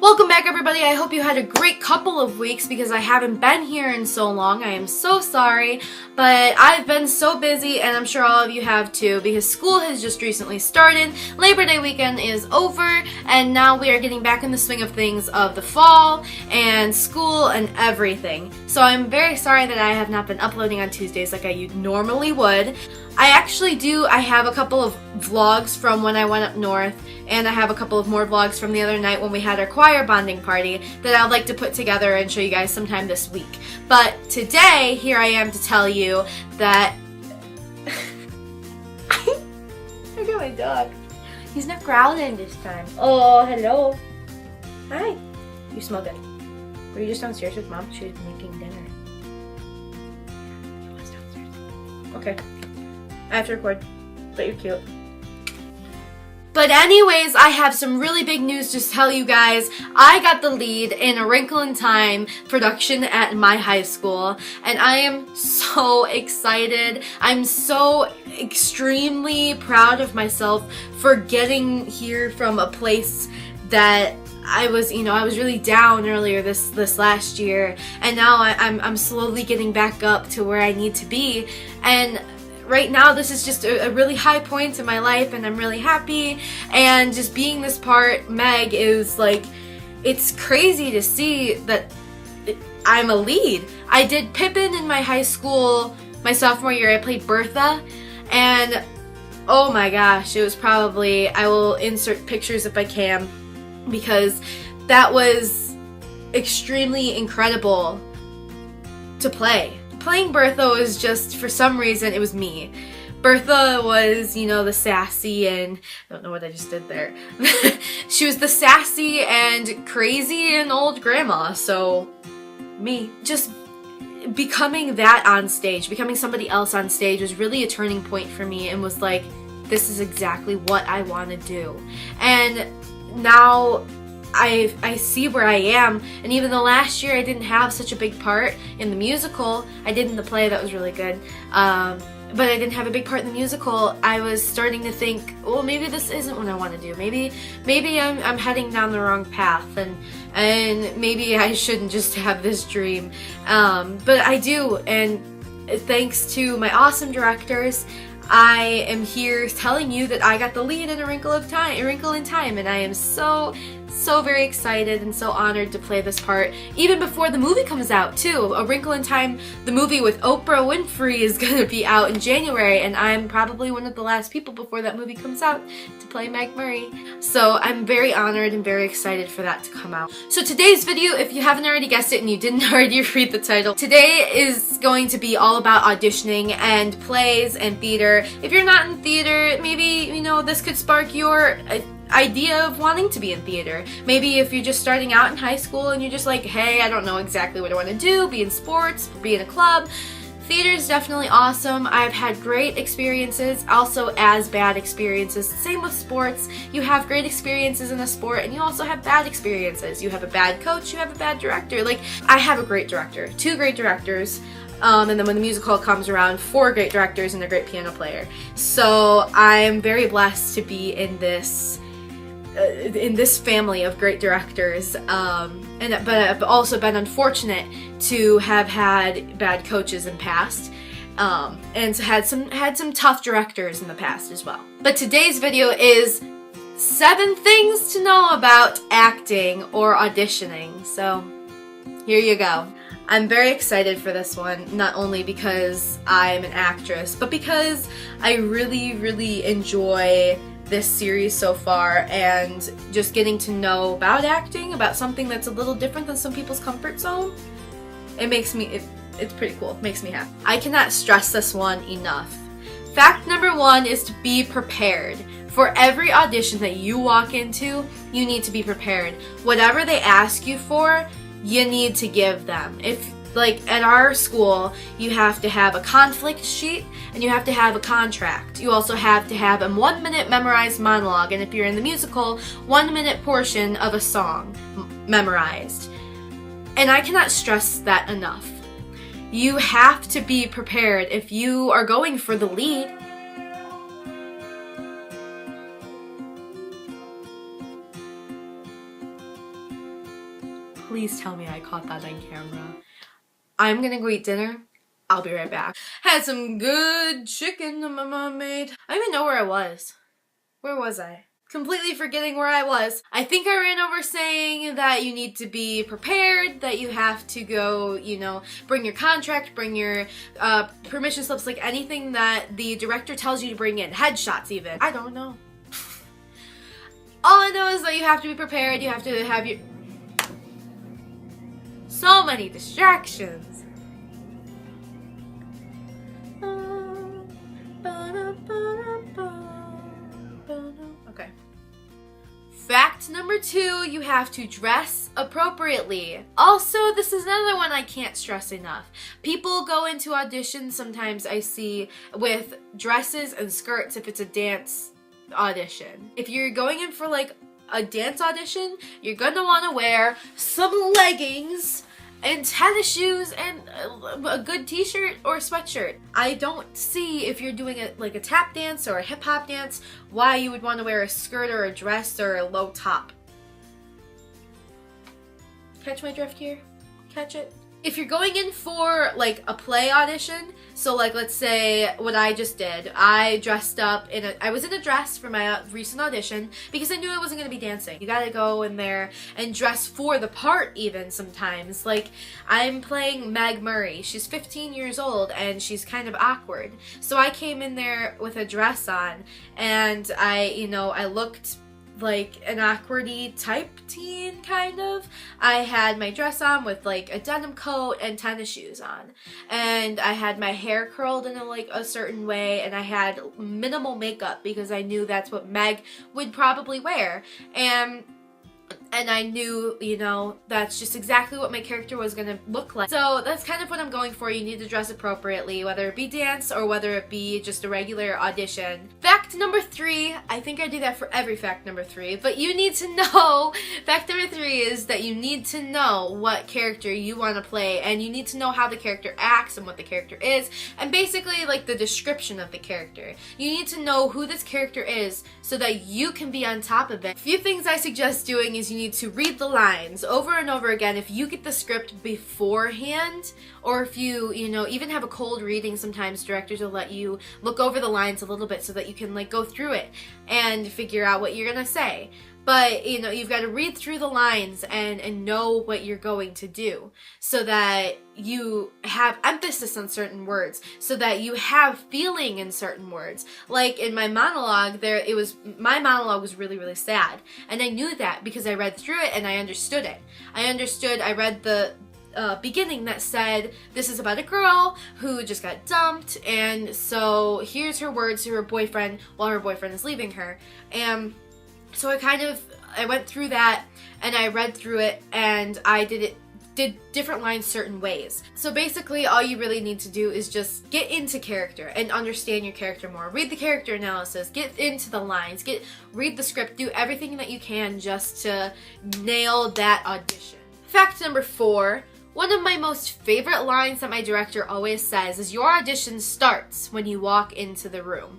Welcome back, everybody. I hope you had a great couple of weeks because I haven't been here in so long. I am so sorry, but I've been so busy, and I'm sure all of you have too, because school has just recently started. Labor Day weekend is over, and now we are getting back in the swing of things of the fall and school and everything. So I'm very sorry that I have not been uploading on Tuesdays like I normally would. I have a couple of vlogs from when I went up north, and I have a couple of more vlogs from the other night when we had our choir bonding party that I'd like to put together and show you guys sometime this week. But today, here I am to tell you that... Look at my dog. He's not growling this time. Oh, hello. Hi. You smell good. Were you just downstairs with Mom? She was making dinner. He was downstairs. Okay. I have to record, but you're cute. But anyways, I have some really big news to tell you guys. I got the lead in A Wrinkle in Time production at my high school, and I am so excited. I'm so extremely proud of myself for getting here from a place that I was really down earlier this last year, and now I'm slowly getting back up to where I need to be. And right now, this is just a really high point in my life, and I'm really happy. And just being this part, Meg, is like, it's crazy to see that I'm a lead. I did Pippin in my high school, my sophomore year. I played Bertha, and oh my gosh, it was probably, I will insert pictures if I can, because that was extremely incredible to play. Playing Bertha was just, for some reason, it was me. Bertha was, the sassy and... I don't know what I just did there. She was the sassy and crazy and old grandma, so me. Just becoming that on stage, becoming somebody else on stage was really a turning point for me, and was like, this is exactly what I want to do. And now I see where I am, and even though last year I didn't have such a big part in the musical, I did in the play, that was really good, but I didn't have a big part in the musical, I was starting to think, well, maybe this isn't what I want to do. Maybe I'm heading down the wrong path, and maybe I shouldn't just have this dream, but I do, and thanks to my awesome directors, I am here telling you that I got the lead in A Wrinkle in Time, and I am so very excited and so honored to play this part, even before the movie comes out, too. A Wrinkle in Time, the movie with Oprah Winfrey, is going to be out in January, and I'm probably one of the last people before that movie comes out to play Meg Murray. So I'm very honored and very excited for that to come out. So today's video, if you haven't already guessed it and you didn't already read the title, today is going to be all about auditioning and plays and theater. If you're not in theater, maybe, this could spark your idea of wanting to be in theater. Maybe if you're just starting out in high school and you're just like, hey, I don't know exactly what I want to do, be in sports, be in a club. Theater is definitely awesome. I've had great experiences, also as bad experiences. Same with sports. You have great experiences in a sport, and you also have bad experiences. You have a bad coach, you have a bad director. Like, I have a great director, 2 great directors. And then when the musical comes around, 4 great directors and a great piano player. So I'm very blessed to be in this family of great directors, but I've also been unfortunate to have had bad coaches in the past, and had some tough directors in the past as well. But today's video is 7 things to know about acting or auditioning. So here you go. I'm very excited for this one, not only because I'm an actress, but because I really enjoy this series so far, and just getting to know about acting, about something that's a little different than some people's comfort zone. It's pretty cool. It makes me happy. I cannot stress this one enough. Fact number 1 is to be prepared. For every audition that you walk into, you need to be prepared. Whatever they ask you for, you need to give them. Like at our school, you have to have a conflict sheet and you have to have a contract. You also have to have a 1-minute memorized monologue, and if you're in the musical, 1-minute portion of a song memorized. And I cannot stress that enough. You have to be prepared if you are going for the lead. Please tell me I caught that on camera. I'm gonna go eat dinner. I'll be right back. Had some good chicken that my mom made. I don't even know where I was. Where was I? Completely forgetting where I was. I think I ran over saying that you need to be prepared, that you have to go, you know, bring your contract, bring your permission slips, like anything that the director tells you to bring in. Headshots even. I don't know. All I know is that you have to be prepared, you have to have your... So many distractions. Okay. Fact number 2, you have to dress appropriately. Also, this is another one I can't stress enough. People go into auditions, sometimes I see, with dresses and skirts if it's a dance audition. If you're going in for like a dance audition, you're gonna want to wear some leggings and tennis shoes and a good t-shirt or sweatshirt. I don't see, if you're doing like a tap dance or a hip-hop dance, why you would want to wear a skirt or a dress or a low top. Catch my drift here? Catch it? If you're going in for like a play audition, so like let's say what I just did, I dressed up in I was in a dress for my recent audition because I knew I wasn't going to be dancing. You gotta go in there and dress for the part even sometimes. Like I'm playing Meg Murray. She's 15 years old and she's kind of awkward. So I came in there with a dress on and I looked like an awkwardy type teen, kind of. I had my dress on with like a denim coat and tennis shoes on, and I had my hair curled in a certain way, and I had minimal makeup because I knew that's what Meg would probably wear, and I knew, you know, that's just exactly what my character was gonna look like. So that's kind of what I'm going for. You need to dress appropriately, whether it be dance or whether it be just a regular audition. Fact number 3, I think I do that for every fact number 3, but you need to know, fact number 3 is that you need to know what character you want to play, and you need to know how the character acts and what the character is, and basically like the description of the character. You need to know who this character is so that you can be on top of it. A few things I suggest doing is you need to read the lines over and over again. If you get the script beforehand, or if you even have a cold reading, sometimes directors will let you look over the lines a little bit so that you can like go through it and figure out what you're gonna say. But you've got to read through the lines and know what you're going to do so that you have emphasis on certain words, so that you have feeling in certain words. Like in my monologue my monologue was really, really sad. And I knew that because I read through it and I understood it. I read the beginning that said, this is about a girl who just got dumped, and so here's her words to her boyfriend while her boyfriend is leaving her. And so I went through that and I read through it, and I did different lines certain ways. So basically all you really need to do is just get into character and understand your character more. Read the character analysis, get into the lines, read the script, do everything that you can just to nail that audition. Fact number 4, one of my most favorite lines that my director always says is, your audition starts when you walk into the room.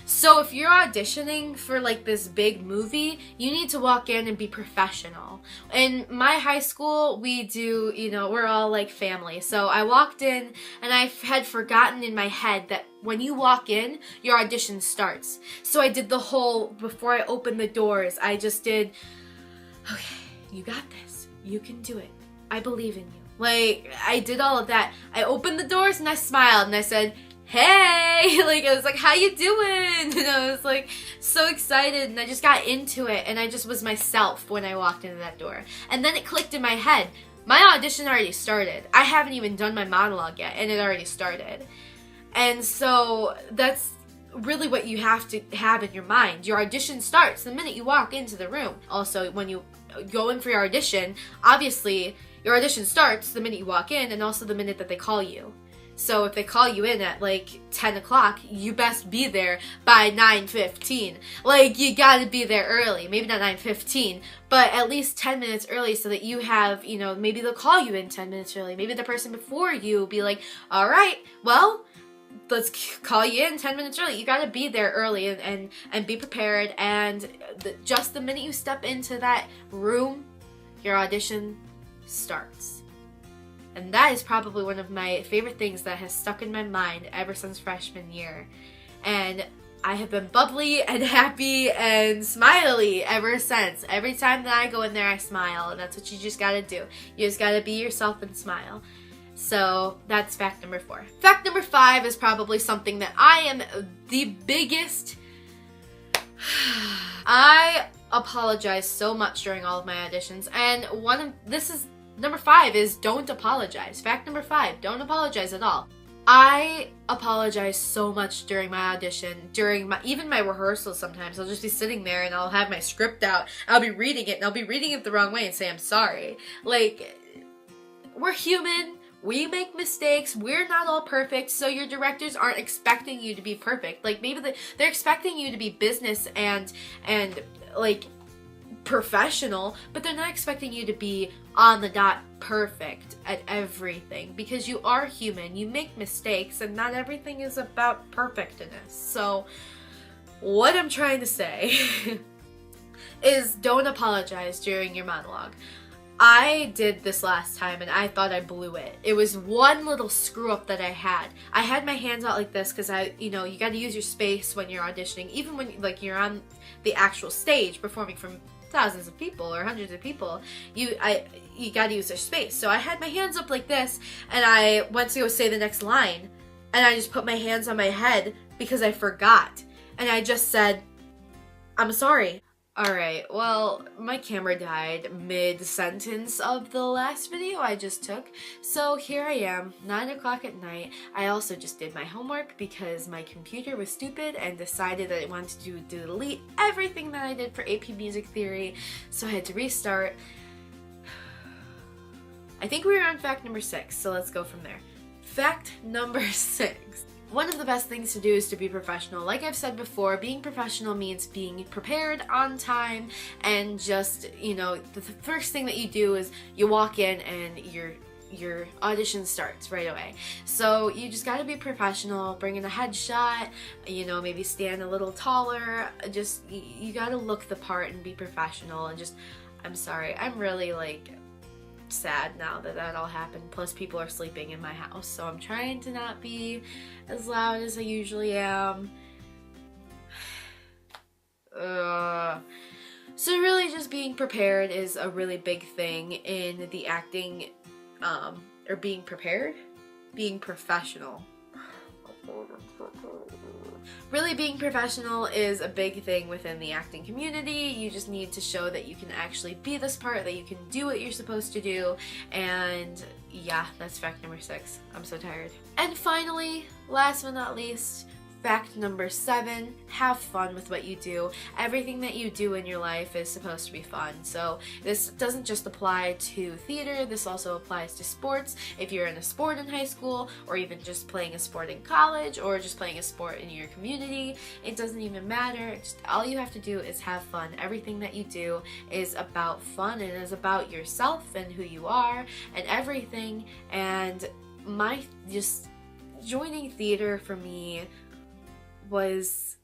So if you're auditioning for like this big movie, you need to walk in and be professional. In my high school, we do, we're all like family. So I walked in and I had forgotten in my head that when you walk in, your audition starts. So I did the whole, before I opened the doors, I just did, okay, you got this. You can do it. I believe in you. Like, I did all of that. I opened the doors and I smiled and I said, hey, like I was like, how you doing? And I was like so excited, and I just got into it, and I just was myself when I walked into that door. And then it clicked in my head, my audition already started. I haven't even done my monologue yet, and it already started. And so that's really what you have to have in your mind. Your audition starts the minute you walk into the room. Also, when you go in for your audition, obviously your audition starts the minute you walk in, and also the minute that they call you. So if they call you in at like 10 o'clock, you best be there by 9:15. Like, you gotta be there early. Maybe not 9:15, but at least 10 minutes early so that you have, maybe they'll call you in 10 minutes early. Maybe the person before you will be like, all right, well, let's call you in 10 minutes early. You gotta be there early and be prepared. And just the minute you step into that room, your audition starts. And that is probably one of my favorite things that has stuck in my mind ever since freshman year. And I have been bubbly and happy and smiley ever since. Every time that I go in there, I smile, and that's what you just gotta do. You just gotta be yourself and smile. So that's fact number 4. Fact number 5 is probably something that I am the biggest... I apologize so much during all of my auditions, and number 5 is don't apologize. Fact number 5, don't apologize at all. I apologize so much during my audition, even my rehearsals sometimes. I'll just be sitting there and I'll have my script out. I'll be reading it and I'll be reading it the wrong way and say I'm sorry. Like, we're human. We make mistakes. We're not all perfect, so your directors aren't expecting you to be perfect. Like, maybe they're expecting you to be business and like professional, but they're not expecting you to be on the dot perfect at everything, because you are human. You make mistakes, and not everything is about perfectness. So what I'm trying to say is don't apologize during your monologue. I did this last time and I thought I blew it. It was one little screw up that I had. I had my hands out like this because you got to use your space when you're auditioning, even when like you're on the actual stage performing from thousands of people or hundreds of people. You got to use their space. So I had my hands up like this, and I went to go say the next line, and I just put my hands on my head because I forgot, and I just said, "I'm sorry." Alright, well, my camera died mid-sentence of the last video I just took, so here I am, 9 o'clock at night. I also just did my homework because my computer was stupid and decided that it wanted to delete everything that I did for AP Music Theory, so I had to restart. I think we were on fact number 6, so let's go from there. Fact number 6. One of the best things to do is to be professional. Like I've said before, being professional means being prepared on time, and just, the first thing that you do is you walk in and your audition starts right away. So you just gotta be professional, bring in a headshot, maybe stand a little taller, just, you gotta look the part and be professional, and just, I'm sorry, I'm really sad now that all happened. Plus people are sleeping in my house, so I'm trying to not be as loud as I usually am. So really just being prepared is a really big thing in the acting, or being prepared? Being professional. Really being professional is a big thing within the acting community. You just need to show that you can actually be this part, that you can do what you're supposed to do, and yeah, that's fact number 6. I'm so tired. And finally, last but not least, fact number 7, have fun with what you do. Everything that you do in your life is supposed to be fun. So this doesn't just apply to theater, this also applies to sports. If you're in a sport in high school, or even just playing a sport in college, or just playing a sport in your community, it doesn't even matter. All you have to do is have fun. Everything that you do is about fun, and is about yourself and who you are and everything. And joining theater for me was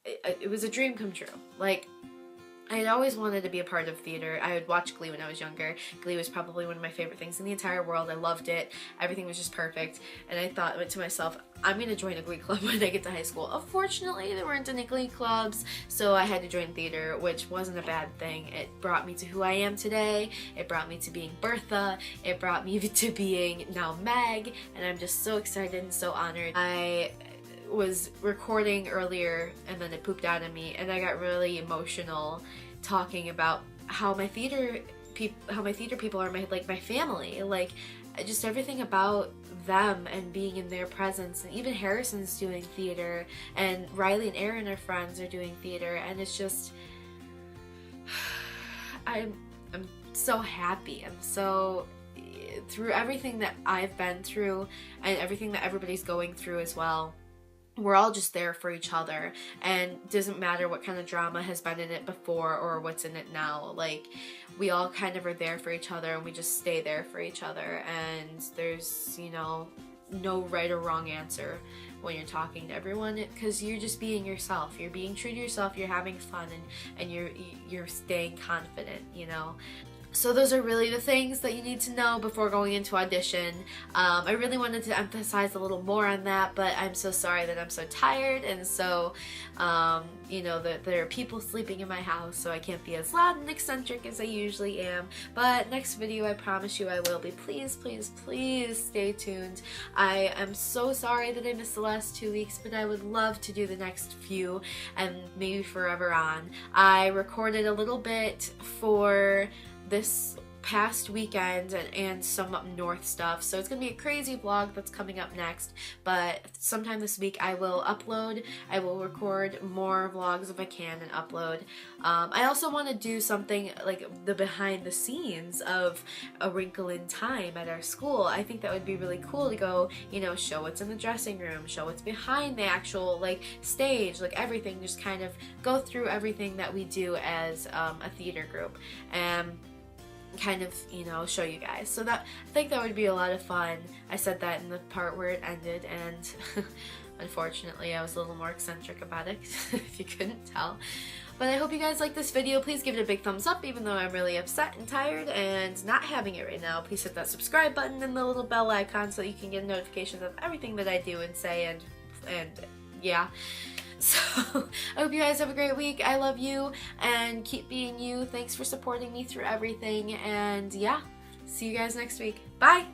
a dream come true. Like, I had always wanted to be a part of theater. I would watch Glee when I was younger. Glee was probably one of my favorite things in the entire world. I loved it. Everything was just perfect. And I thought to myself, I'm going to join a Glee club when I get to high school. Unfortunately, there weren't any Glee clubs, so I had to join theater, which wasn't a bad thing. It brought me to who I am today. It brought me to being Bertha. It brought me to being now Meg. And I'm just so excited and so honored. I was recording earlier and then it pooped out of me, and I got really emotional talking about how my theater people are my family, like just everything about them and being in their presence. And even Harrison's doing theater, and Riley and Aaron, our friends, are doing theater, and it's just I'm so happy. I'm so, through everything that I've been through and everything that everybody's going through as well, we're all just there for each other, and it doesn't matter what kind of drama has been in it before or what's in it now. Like, we all kind of are there for each other, and we just stay there for each other, and there's, no right or wrong answer when you're talking to everyone, because you're just being yourself. You're being true to yourself, you're having fun, and you're staying confident, So those are really the things that you need to know before going into audition. I really wanted to emphasize a little more on that, but I'm so sorry that I'm so tired, and so, you know, that there are people sleeping in my house, so I can't be as loud and eccentric as I usually am. But next video, I promise you I will be. Please, please, please stay tuned. I am so sorry that I missed the last 2 weeks, but I would love to do the next few and maybe forever on. I recorded a little bit for this past weekend and some up north stuff, so it's gonna be a crazy vlog that's coming up next, but sometime this week I will upload. I will record more vlogs if I can and upload. I also want to do something like the behind the scenes of A Wrinkle in Time at our school. I think that would be really cool to go, you know, show what's in the dressing room, show what's behind the actual like stage, like everything, just kind of go through everything that we do as a theater group and kind of, you know, show you guys. So that, I think that would be a lot of fun. I said that in the part where it ended, and unfortunately I was a little more eccentric about it, if you couldn't tell. But I hope you guys like this video. Please give it a big thumbs up, even though I'm really upset and tired and not having it right now. Please hit that subscribe button and the little bell icon so you can get notifications of everything that I do and say, and yeah. So, I hope you guys have a great week. I love you, and keep being you. Thanks for supporting me through everything, and yeah, see you guys next week. Bye!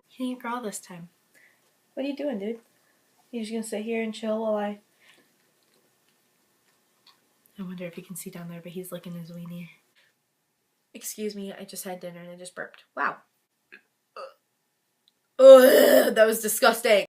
You didn't growl this time. What are you doing, dude? You just gonna sit here and chill while I wonder if you can see down there, but he's licking his weenie. Excuse me, I just had dinner and I just burped. Wow. Ugh, that was disgusting.